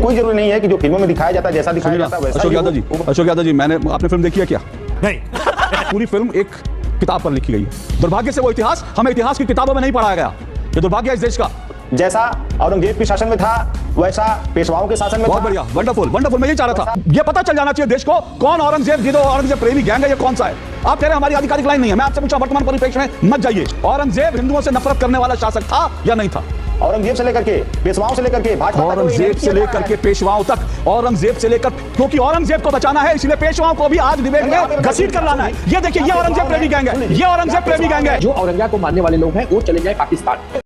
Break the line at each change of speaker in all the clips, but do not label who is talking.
कोई जरूरी नहीं है कि जो फिल्मों में दिखाया जाता है जैसा दिखाया जाता है वैसा।
अशोक यादव जी, मैंने आपने फिल्म देखी है क्या?
नहीं।
पूरी फिल्म एक किताब पर लिखी गई है। दुर्भाग्य से वो इतिहास हमें इतिहास की किताबों में नहीं पढ़ाया गया। ये दुर्भाग्य है इस देश का।
जैसा औरंगजेब के शासन में था वैसा पेशवाओं के शासन में
बहुत बढ़िया, वंडरफुल वंडरफुल। मैं ये चाह रहा था, ये पता चल जाना चाहिए देश को कौन औरंगजेब, ये जो औरंगजेब प्रेमी गैंग है ये कौन सा है। आप कह रहे हैं हमारी आधिकारिक लाइन नहीं है। मैं आपसे पूछा वर्तमान परिप्रेक्ष्य में मत जाइए, औरंगजेब हिंदुओं से नफरत करने वाला शासक था या नहीं था?
औरंगजेब से लेकर के पेशवाओं से लेकर के
औरंगजेब से लेकर के पेशवाओं तक, औरंगजेब से लेकर, क्योंकि औरंगजेब को बचाना है इसलिए पेशवाओं को भी आज विवेक में घसीट कर लाना है। ये देखिए, ये औरंगजेब प्रेमी गैंग है, ये औरंगजेब प्रेमी गैंग है।
जो औरंगजेब को मानने वाले लोग हैं वो चले जाए पाकिस्तान।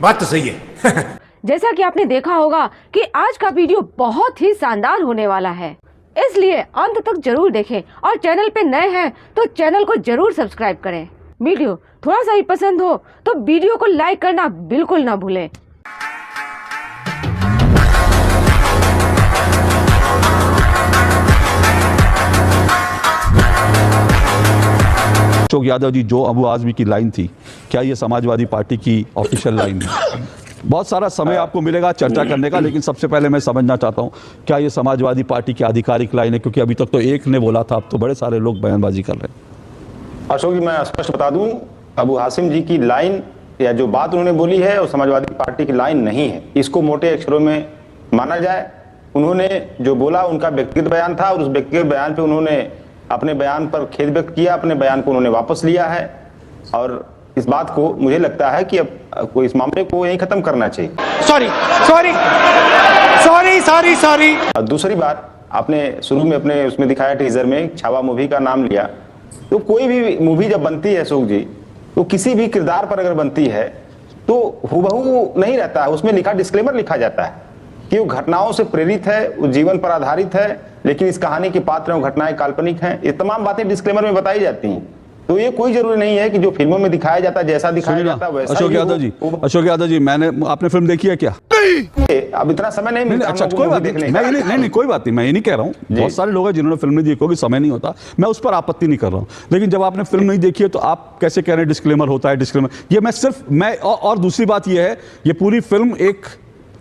बात तो सही है।
जैसा कि आपने देखा होगा कि आज का वीडियो बहुत ही शानदार होने वाला है, इसलिए अंत तक जरूर देखें और चैनल पे नए हैं तो चैनल को जरूर सब्सक्राइब करें। वीडियो थोड़ा सा ही पसंद हो तो वीडियो को लाइक करना बिल्कुल ना भूलें।
अशोक यादव जी, जो अबू आजमी की लाइन थी, क्या ये समाजवादी पार्टी की ऑफिशियल लाइन है? बहुत सारा समय आपको मिलेगा चर्चा करने का, लेकिन सबसे पहले मैं समझना चाहता हूं क्या ये समाजवादी पार्टी की आधिकारिक लाइन है, क्योंकि अभी तक तो एक ने बोला था, अब तो बड़े सारे लोग बयानबाजी कर रहे हैं।
अशोक जी, मैं स्पष्ट बता दूं, अबू हासिम जी की लाइन या जो बात उन्होंने बोली है वो समाजवादी पार्टी की लाइन नहीं है, इसको मोटे अक्षरों में माना जाए। उन्होंने जो बोला उनका व्यक्तिगत बयान था और उस व्यक्तिगत बयान पे उन्होंने अपने बयान पर खेद व्यक्त किया, अपने बयान को उन्होंने वापस लिया है और इस बात को मुझे लगता है कि अब कोई इस मामले को यहीं खत्म करना चाहिए।
Sorry sorry sorry sorry sorry.
और दूसरी बात, आपने शुरू में अपने उसमें दिखाया टीजर में छावा मूवी का नाम लिया, तो कोई भी मूवी जब बनती है अशोक जी, तो किसी भी किरदार पर अगर बनती है तो हुबहू नहीं रहता है, उसमें लिखा डिस्क्लेमर लिखा जाता है कि वो घटनाओं से प्रेरित है, वो जीवन पर आधारित है, लेकिन इस कहानी के पात्र और घटनाएं काल्पनिक हैं। ये तमाम बातें डिस्क्लेमर में बताई जाती हैं। तो ये कोई जरूरी नहीं है कि जो फिल्मों में दिखाया जाता है जैसा दिखाया जाता है वैसा।
अशोक यादव जी, आपने फिल्म देखी है क्या?
अब इतना समय नहीं मिलता।
अच्छा, कोई बात नहीं, कोई बात नहीं, मैं ये नहीं कह रहा हूँ, बहुत सारे लोग हैं जिन्होंने फिल्म नहीं देखी होगी, समय नहीं होता, मैं उस पर आपत्ति नहीं कर रहा हूँ। लेकिन जब आपने फिल्म नहीं देखी है तो आप कैसे कह रहे हैं डिस्क्लेमर होता है? डिस्क्लेमर ये मैं और दूसरी बात ये है, ये पूरी फिल्म एक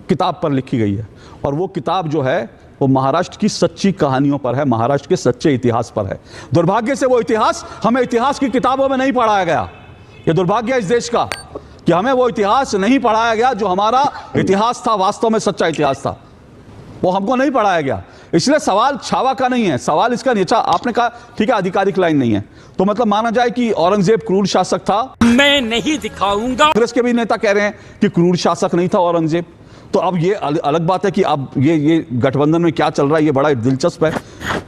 किताब पर लिखी गई है और वो किताब जो है वो महाराष्ट्र की सच्ची कहानियों पर है, महाराष्ट्र के सच्चे इतिहास पर है। दुर्भाग्य से वो इतिहास हमें इतिहास की किताबों में नहीं पढ़ाया गया। ये दुर्भाग्य है इस देश का कि हमें वो इतिहास नहीं पढ़ाया गया जो हमारा इतिहास था, वास्तव में सच्चा इतिहास था, वो हमको नहीं पढ़ाया गया। इसलिए सवाल छावा का नहीं है, सवाल इसका नीचा। आपने कहा ठीक है आधिकारिक लाइन नहीं है, तो मतलब माना जाए कि औरंगजेब क्रूर शासक था?
मैं नहीं दिखाऊंगा।
कांग्रेस के भी नेता कह रहे हैं कि क्रूर शासक नहीं था औरंगजेब। तो अब ये अलग बात है कि अब ये गठबंधन में क्या चल रहा है, ये बड़ा दिलचस्प है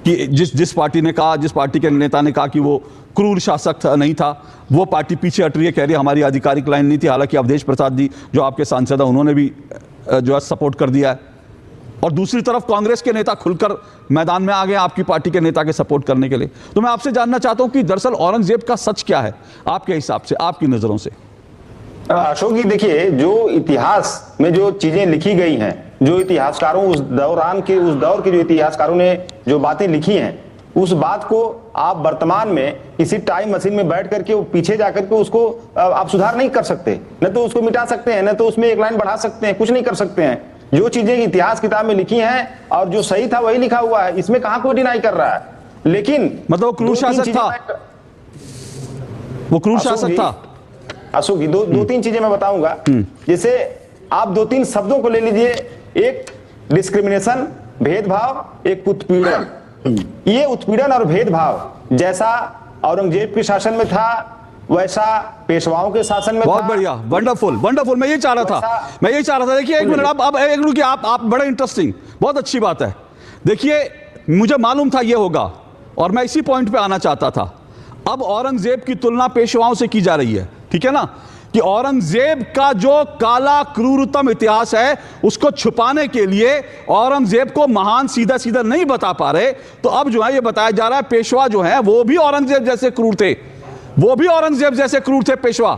कि जिस पार्टी के नेता ने कहा कि वो क्रूर शासक नहीं था, वो पार्टी पीछे हट रही है, कह रही है हमारी आधिकारिक लाइन नहीं थी। हालांकि अवधेश प्रसाद जी जो आपके सांसद हैं उन्होंने भी जो है सपोर्ट कर दिया है और दूसरी तरफ कांग्रेस के नेता खुलकर मैदान में आ गए आपकी पार्टी के नेता के सपोर्ट करने के लिए। तो मैं आपसे जानना चाहता हूं कि दरअसल औरंगजेब का सच क्या है आपके हिसाब से, आपकी नजरों से?
अशोक जी देखिए, जो इतिहास में जो चीजें लिखी गई हैं, जो इतिहासकारों उस दौर के जो इतिहासकारों ने जो बातें लिखी हैं, उस बात को आप वर्तमान में किसी टाइम मशीन में बैठ करके पीछे जाकर के उसको आप सुधार नहीं कर सकते, न तो उसको मिटा सकते हैं, न तो उसमें एक लाइन बढ़ा सकते हैं, कुछ नहीं कर सकते हैं। जो चीजें इतिहास किताब में लिखी हैं और जो सही था वही लिखा हुआ है, इसमें कहां कोई डिनाई कर रहा है। लेकिन
मतलब वो क्रूर शासक था, वो क्रूर शासक था
अशोक जी। दो तीन चीजें मैं बताऊंगा। जैसे आप दो तीन शब्दों को ले लीजिए, एक डिस्क्रिमिनेशन भेदभाव, एक उत्पीड़न। ये उत्पीड़न और भेदभाव जैसा औरंगजेब के शासन में था वैसा पेशवाओं के शासन में
बहुत
था।
बढ़िया, वंडरफुल वंडरफुल। मैं ये चाह रहा था देखिए एक मिनट, अब एक मिनट, आप बड़े इंटरेस्टिंग, बहुत अच्छी बात है। देखिए मुझे मालूम था ये होगा और मैं इसी पॉइंट पे आना चाहता था। अब औरंगजेब की तुलना पेशवाओं से की जा रही है, ठीक है ना, कि औरंगजेब का जो काला क्रूरतम इतिहास है उसको छुपाने के लिए औरंगजेब को महान सीधा सीधा नहीं बता पा रहे, तो अब जो है ये बताया जा रहा है पेशवा जो है वो भी औरंगजेब जैसे क्रूर थे, वो भी औरंगजेब जैसे क्रूर थे पेशवा।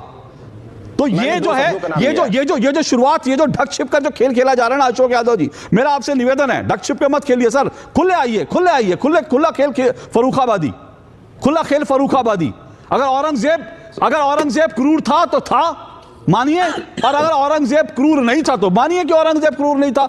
तो ये जो है ये जो शुरुआत, ये जो ढक छिप का जो खेल खेला जा रहा है ना अशोक यादव जी, मेरा आपसे निवेदन है ढक छिप के मत खेलिए सर, खुले आइए, खुला खेल फर्रुखाबादी, खुला खेल फर्रुखाबादी। अगर औरंगजेब क्रूर था तो था, मानिए, और अगर औरंगजेब क्रूर नहीं था तो मानिए कि औरंगजेब क्रूर नहीं था।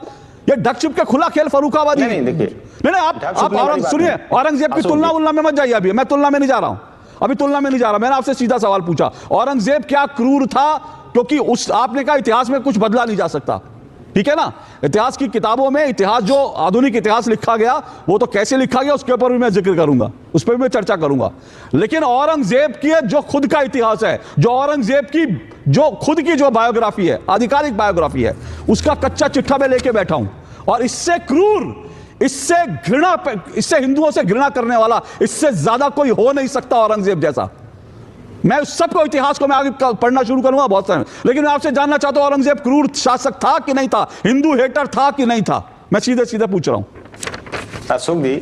ये ढक छिप के खुला खेल फर्रुखाबादी।
नहीं देखिए,
नहीं आप सुनिए, औरंगजेब की तुलना उल्ला में मत जाइए। अभी मैं तुलना में नहीं जा रहा हूं, अभी तुलना में नहीं जा रहा। मैंने आपसे सीधा सवाल पूछा, औरंगजेब क्या क्रूर था? क्योंकि उस आपने कहा इतिहास में कुछ बदला नहीं जा सकता, ठीक है ना। इतिहास की किताबों में इतिहास जो आधुनिक इतिहास लिखा गया वो तो कैसे लिखा गया उसके ऊपर भी मैं जिक्र करूंगा, उस पर भी मैं चर्चा करूंगा। लेकिन औरंगजेब की जो खुद का इतिहास है, जो औरंगजेब की जो खुद की जो बायोग्राफी है, आधिकारिक बायोग्राफी है, उसका कच्चा चिट्ठा में लेके बैठा हूं। और इससे क्रूर, इससे घृणा, इससे हिंदुओं से घृणा करने वाला इससे ज्यादा कोई हो नहीं सकता औरंगजेब जैसा। मैं उस सबको इतिहास को मैं आगे पढ़ना शुरू करूंगा बहुत सारे, लेकिन मैं आपसे जानना चाहता हूं औरंगजेब क्रूर शासक था कि नहीं था, हिंदू हेटर था कि नहीं था? मैं सीधे सीधे पूछ रहा हूं।
अशोक जी,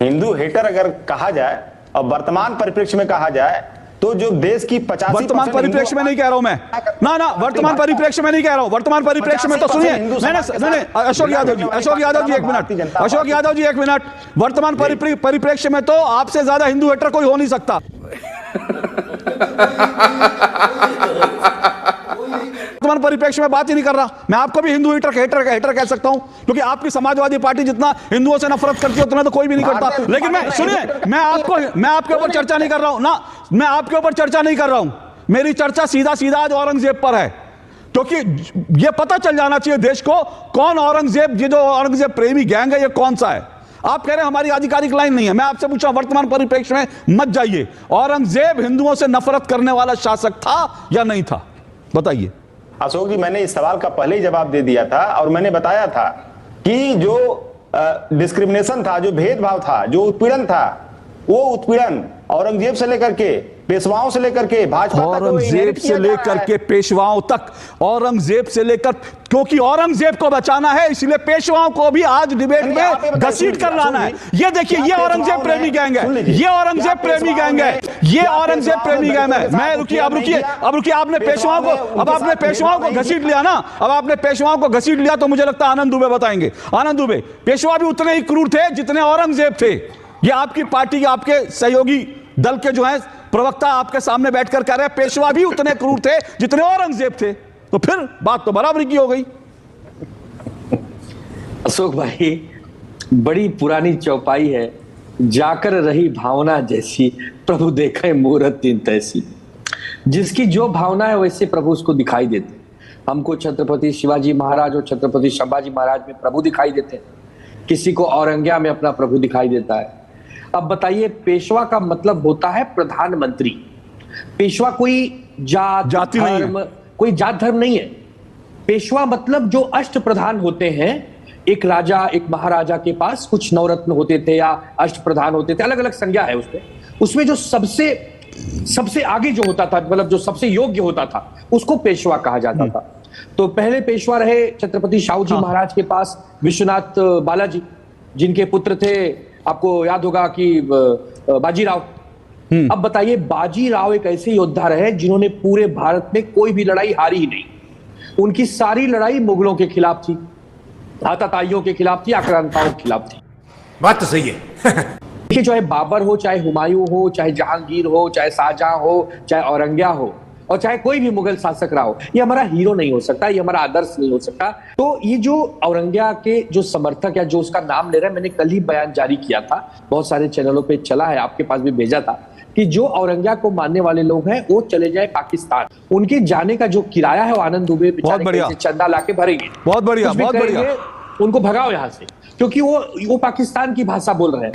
हिंदू हेटर अगर कहा जाए और वर्तमान परिप्रेक्ष्य में कहा जाए तो जो देश की 50%
वर्तमान परिप्रेक्ष्य में नहीं कह रहा हूं मैं, ना वर्तमान परिप्रेक्ष्य में नहीं कह रहा हूं। वर्तमान परिप्रेक्ष्य में तो सुनिए, नहीं अशोक यादव जी, अशोक यादव जी एक मिनट, अशोक यादव जी एक मिनट। वर्तमान परिप्रेक्ष्य में तो आपसे ज्यादा हिंदू हेटर कोई हो नहीं सकता। वर्तमान परिप्रेक्ष्य में बात ही नहीं कर रहा मैं। आपको भी हिंदू हेटर कह सकता हूं, क्योंकि आपकी समाजवादी पार्टी जितना हिंदुओं से नफरत करती है उतना तो कोई भी नहीं करता। लेकिन मैं सुनिए, मैं आपके ऊपर चर्चा नहीं कर रहा हूं ना, मैं आपके ऊपर चर्चा नहीं कर रहा हूं। मेरी चर्चा सीधा आज औरंगजेब पर है, क्योंकि यह पता चल जाना चाहिए देश को कौन औरंगजेब, ये जो औरंगजेब प्रेमी गैंग है ये कौन सा है। आप कह रहे हैं हमारी आधिकारिक लाइन नहीं है, मैं आपसे पूछा वर्तमान परिप्रेक्ष्य में मत जाइए, औरंगजेब हिंदुओं से नफरत करने वाला शासक था या नहीं था, बताइए।
अशोक जी, मैंने इस सवाल का पहले ही जवाब दे दिया था और मैंने बताया था कि जो डिस्क्रिमिनेशन था, जो भेदभाव था, जो उत्पीड़न था, वो उत्पीड़न औरंगजेब से लेकर के पेशवाओं से लेकर के भाजपा,
औरंगजेब से लेकर के पेशवाओं तक, औरंगजेब से लेकर, क्योंकि औरंगजेब को बचाना है इसलिए पेशवाओं को भी आज डिबेट में घसीट कर लाना है। ये देखिए, ये औरंगजेब प्रेमी गैंग है, ये औरंगजेब प्रेमी गैंग है, ये औरंगजेब प्रेमी गैंग है। मैं रुकिए, अब रुकिए, आपने पेशवाओं को, अब आपने पेशवाओं को घसीट लिया ना, अब आपने पेशवाओं को घसीट लिया तो मुझे लगता है आनंद दुबे बताएंगे। आनंद दुबे, पेशवा भी उतने ही क्रूर थे जितने औरंगजेब थे। ये आपकी पार्टी के, आपके सहयोगी दल के जो है प्रवक्ता आपके सामने बैठकर कह रहे हैं पेशवा भी उतने क्रूर थे जितने औरंगजेब थे, तो फिर बात तो बराबरी की हो गई।
अशोक भाई, बड़ी पुरानी चौपाई है, जाकर रही भावना जैसी, प्रभु देखे मूरत तीन तैसी। जिसकी जो भावना है वैसे प्रभु उसको दिखाई देते। हमको छत्रपति शिवाजी महाराज और छत्रपति संभाजी महाराज में प्रभु दिखाई देते हैं, किसी को औरंगिया में अपना प्रभु दिखाई देता है। अब बताइए, पेशवा का मतलब होता है प्रधानमंत्री। पेशवा कोई जाति धर्म, कोई जात धर्म नहीं है। पेशवा मतलब जो अष्ट प्रधान होते हैं, एक राजा, एक महाराजा के पास कुछ नवरत्न होते थे या अष्ट प्रधान होते थे, अलग अलग संज्ञा है उसमें जो सबसे आगे जो होता था, मतलब जो सबसे योग्य होता था, उसको पेशवा कहा जाता था। तो पहले पेशवा रहे छत्रपति शाहू जी महाराज के पास विश्वनाथ बालाजी, जिनके पुत्र थे, आपको याद होगा कि बाजीराव। अब बताइए, बाजीराव एक ऐसे योद्धा रहे जिन्होंने पूरे भारत में कोई भी लड़ाई हारी ही नहीं। उनकी सारी लड़ाई मुगलों के खिलाफ थी, आताताइयों के खिलाफ थी, आक्रांताओं के खिलाफ थी।
बात तो सही है।
देखिए, चाहे बाबर हो, चाहे हुमायूं हो, चाहे जहांगीर हो, चाहे शाहजहां हो, चाहे औरंगिया हो, और चाहे कोई भी मुगल शासक रहा हो, ये हमारा हीरो नहीं हो सकता, ये हमारा आदर्श नहीं हो सकता। तो ये जो औरंगिया के जो समर्थक या जो उसका नाम ले रहे हैं, मैंने कल ही बयान जारी किया था, बहुत सारे चैनलों पे चला है, आपके पास भी भेजा था, कि जो औरंगिया को मानने वाले लोग हैं वो चले जाए पाकिस्तान। उनके जाने का जो किराया है वो आनंद दुबे बेचारे चंदा लाके भरेंगे।
बहुत बढ़िया, बहुत बढ़िया।
उनको भगाओ यहाँ से, क्योंकि वो पाकिस्तान की भाषा बोल रहे हैं।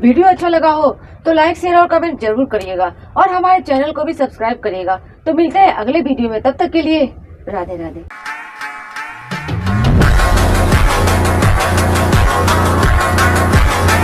वीडियो अच्छा लगा हो तो लाइक, शेयर और कमेंट जरूर करिएगा और हमारे चैनल को भी सब्सक्राइब करिएगा। तो मिलते हैं अगले वीडियो में, तब तक के लिए राधे राधे।